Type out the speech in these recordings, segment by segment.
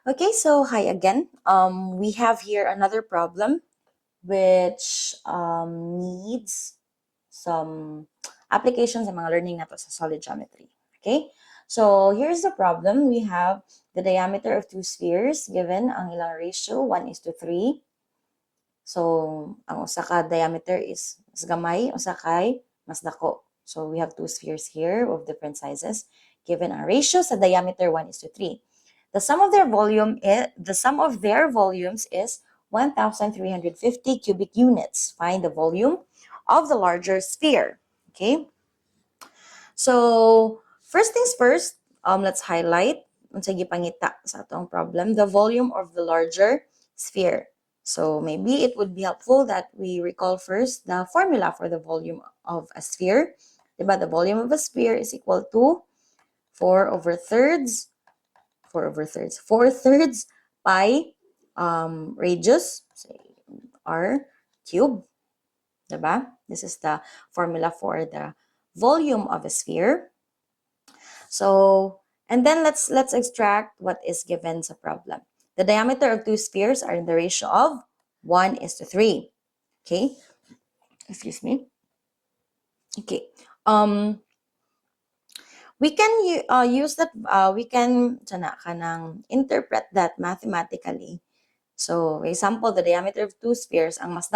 Okay, so hi again. We have here another problem which needs some applications sa mga learning nato sa solid geometry. Okay, so here's the problem. We have the diameter of two spheres given ang ilang ratio, 1:3. So, ang usa ka diameter is mas gamay, usa kay mas dako. So, we have two spheres here of different sizes given ang ratio sa diameter 1:3. The sum of their volumes is 1,350 cubic units. Find the volume of the larger sphere. Okay? So, first things first, let's highlight unsay gipangita sa atong problem, the volume of the larger sphere. So, maybe it would be helpful that we recall first the formula for the volume of a sphere. Diba? The volume of a sphere is equal to 4/3 pi radius, say r cube. Diba? This is the formula for the volume of a sphere. So, and then let's extract what is given sa problem. The diameter of two spheres are in the ratio of 1:3. Okay? Excuse me. Okay. We can use that, we can interpret that mathematically. So, example, the diameter of two spheres, ang mas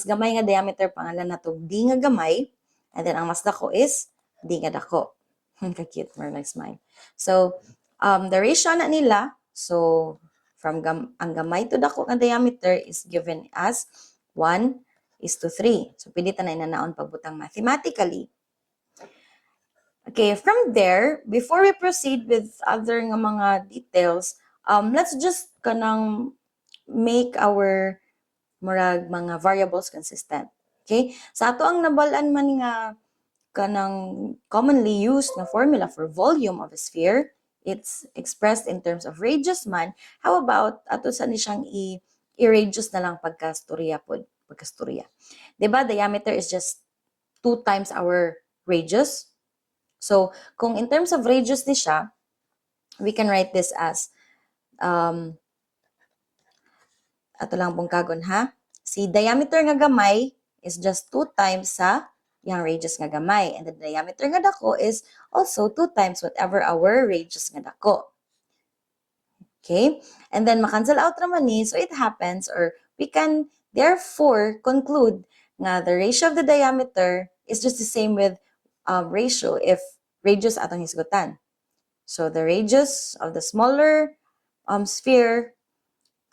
gamay nga diameter, pangalan nato D nga gamay, and then ang mas dako is D nga dako. Ka-cute, more like smile. So, the ratio na nila, so, from ang gamay to dako nga diameter is given as 1:3. So, pwede ta na inanaon pagbutang mathematically. Okay, from there, before we proceed with other nga mga details, let's just make our mga variables consistent. Okay? Sa ato ang nabalaan man nga commonly used na formula for volume of a sphere, it's expressed in terms of radius man. How about ato sa ni siyang i-radius na lang pagkastorya pod, pagkastorya. 'Di ba? Diameter is just 2 times our radius. So, kung in terms of radius ni siya, we can write this as ato lang pong kagon ha. Si diameter nga gamay is just 2 times sa yang radius nga gamay. And the diameter nga dako is also 2 times whatever our radius nga dako. Okay? And then makancel out naman ni, so it happens, or we can therefore conclude nga the ratio of the diameter is just the same with ratio if radius atong hisgutan. So the radius of the smaller sphere,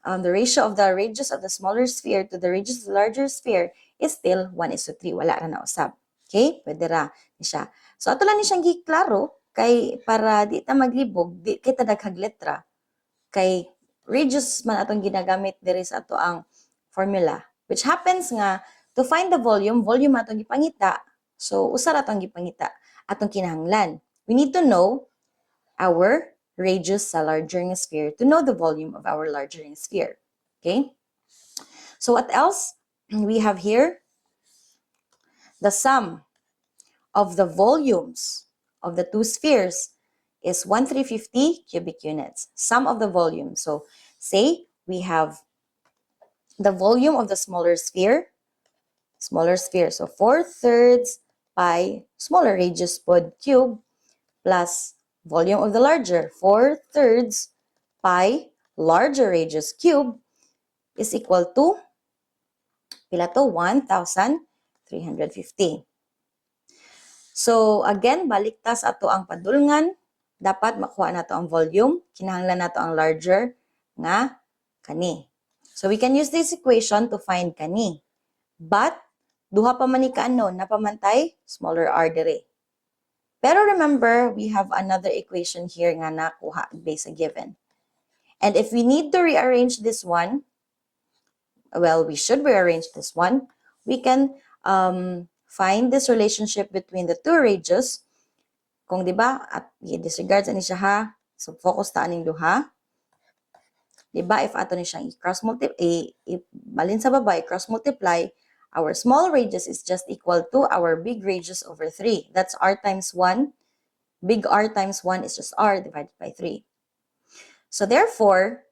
the ratio of the radius of the smaller sphere to the radius of the larger sphere is still 1:3. Wala ra na usab. Okay? Pwede ra ni siya. So ato lang ni siyang giklaro kay para di ta maglibog, di kita daghag letra. Kay radius man atong ginagamit diri sa ato ang formula, which happens nga to find the volume atong gipangita. So usa ra atong gipangita atong kinahanglan. We need to know our radius sa larger sphere to know the volume of our larger sphere. Okay? So what else we have here? The sum of the volumes of the two spheres is 1,350 cubic units. Sum of the volume. So say we have the volume of the smaller sphere. So 4/3 pi smaller radius pod cube plus volume of the larger 4/3 pi larger radius cube is equal to pila to 1,350. So again, balik ta sa ato ang padulngan, dapat makuha nato ang volume, kinahanglan nato ang larger nga kani. So we can use this equation to find kani. But duha pa man ni kaanon, napamantay smaller r dire. Pero remember, we have another equation here nga nakuha based sa given. And if we need to rearrange this one, well, we should rearrange this one. We can find this relationship between the two radius. Kung di ba, at i-disregard sa ni siya ha, so focus ta aning duha. Di ba, if ato ni siyang i-cross multiply, balin sa baba, i-cross multiply, our small radius is just equal to our big radius over 3. That's r times 1. Big R times 1 is just r divided by 3. So therefore,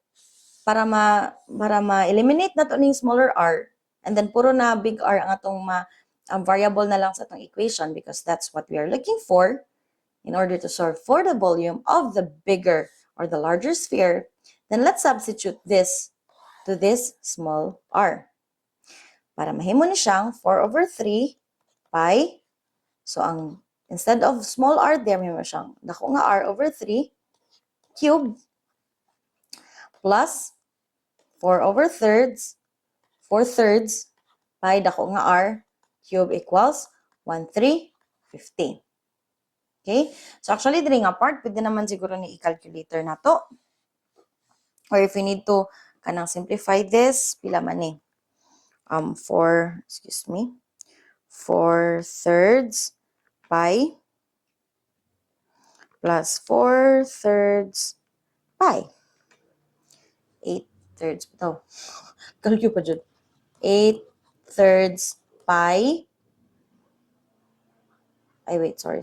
para ma-eliminate na to ning smaller r, and then puro na big R ang atong variable na lang sa atong equation because that's what we are looking for in order to solve for the volume of the bigger or the larger sphere, then let's substitute this to this small r. Para mahimo ni siyang 4 over 3 pi. So ang instead of small r there, mahimo siyang dako nga r over 3 cube plus 4 over thirds, 4 thirds pi dako nga r cube equals 1,350. Okay? So actually, diri nga part, pwede naman siguro ni i-calculator na to. Or if you need to kanang simplify this, pila man ni? 4 thirds pi plus 4 thirds pi. 8 thirds ito. Calculate pa dyan. 8 thirds pi. Ay, wait, sorry.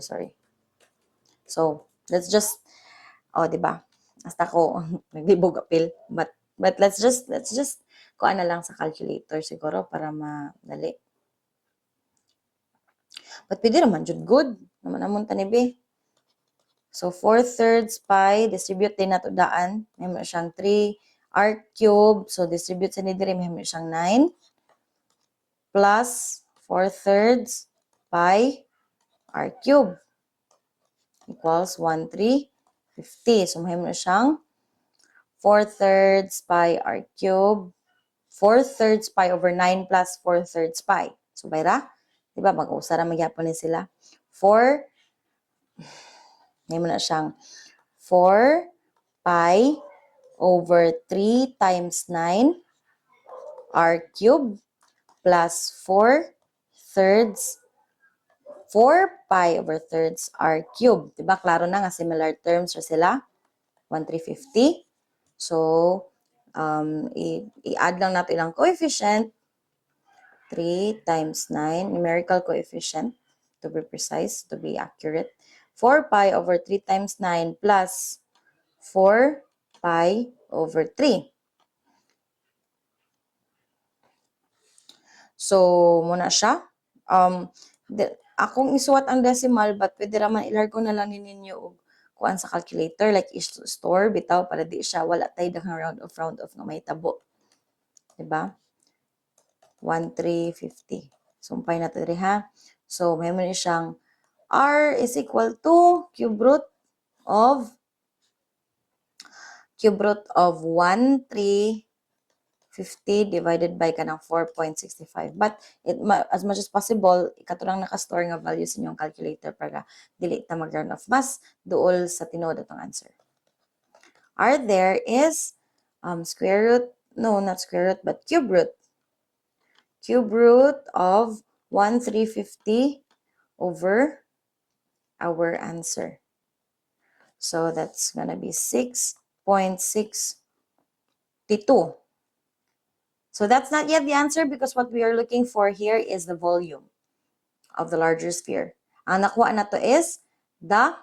So, let's just, diba? Hasta ko, naglibog apil. But let's just, kuha na lang sa calculator siguro para madali. But pwede naman, jud good. Naman namon tanibi. So, 4 thirds pi, distribute din nato daan. May mo siyang 3 r cube. So, distribute sa nidiri, may mo siyang 9. Plus 4 thirds pi r cube equals 1,350. So, may mo siyang 4 thirds pi r cube, 4 thirds pi over 9 plus 4 thirds pi. So, bayra? Diba? Mag-usara magyapon ni sila. 4, may mo na siyang 4 pi over 3 times 9 r cube plus 4 thirds 4 pi over thirds r cube. Diba? Klaro na nga similar terms ra sila. 1,350. So, i-add lang natin ilang coefficient. 3 times 9, numerical coefficient, to be precise, to be accurate. 4 pi over 3 times 9 plus 4 pi over 3. So, muna siya. Akong isuwat ang decimal, but pwede raman ilargo na lang ninyo og kuan sa calculator, like store bitaw para di siya wala tay daghang round of nga may tabo. Diba? 1,350. Sumpay na ito ha. So, may mo siyang r is equal to cube root of 1,350 divided by kanang 4.65. But as much as possible, ikaturang nakastore nga value sa inyong calculator para dili ta mag-run off mas duol sa tinuod atong answer. R there is square root, no, not square root, but cube root. Cube root of 1,350 over our answer. So that's gonna be 6.62. So that's not yet the answer because what we are looking for here is the volume of the larger sphere. Ang nakuha na to is there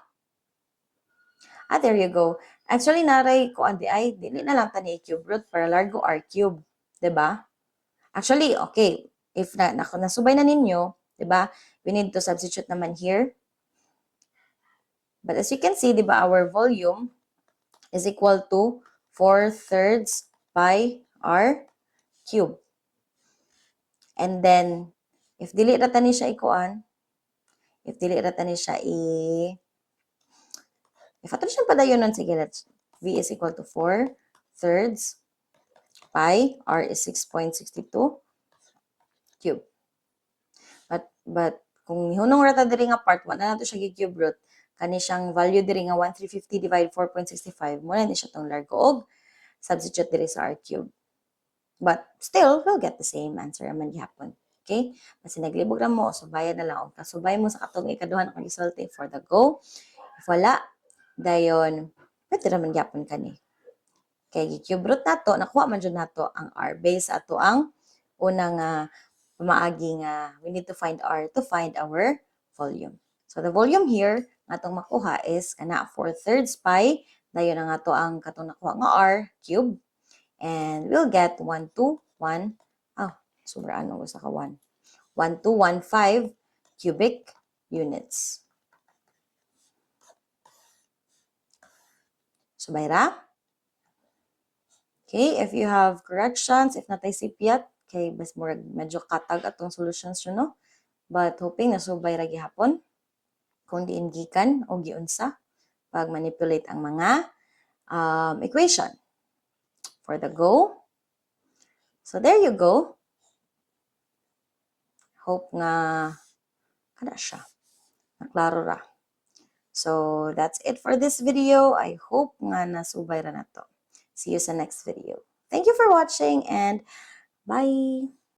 you go. Actually, naray ko ay dili na lang tani cube root para largo r cube. Diba? Actually, okay. If nasubay na ninyo, diba? We need to substitute naman here. But as you can see, diba, our volume is equal to 4 thirds pi r cube. And then, if dili rata ni siya ikuan, if ato siyang padayonon, sige, let's, v is equal to 4 thirds pi, r is 6.62 cube. But kung hunong rata diri nga part, wala na to siya gi-cube root, kani siyang value diri nga 1,350 divided 4.65, muna ni siya tong largo og substitute diri sa r cube. But still, we'll get the same answer naman gihapon. Okay? Kasi naglibog na mo, subayan na lang. O kasubay mo sa katong ikaduhan ang resulte for the go. If wala, dayon, pwede naman gihapon ka ni. Kaya cube root na to, nakuha man dyan na to ang r base ato ang unang pamaagi nga we need to find r to find our volume. So the volume here, natong makuha is kana 4 thirds pi Dayon na nga to ang katong nakuha nga r cube. And we'll get 1,2,1. Sobra ano sa ka 1. 1,215 cubic units. So, bayra? Okay, if you have corrections, if natay sipyat, okay, bas medyo katag atong solutions yun, no? But hoping na subay ra gihapon kung diin gikan o giunsa pag manipulate ang mga equation. For the go. So, there you go. Hope nga kada siya. Naklaro ra. So, that's it for this video. I hope nga nasubay ra na to. See you sa next video. Thank you for watching and bye!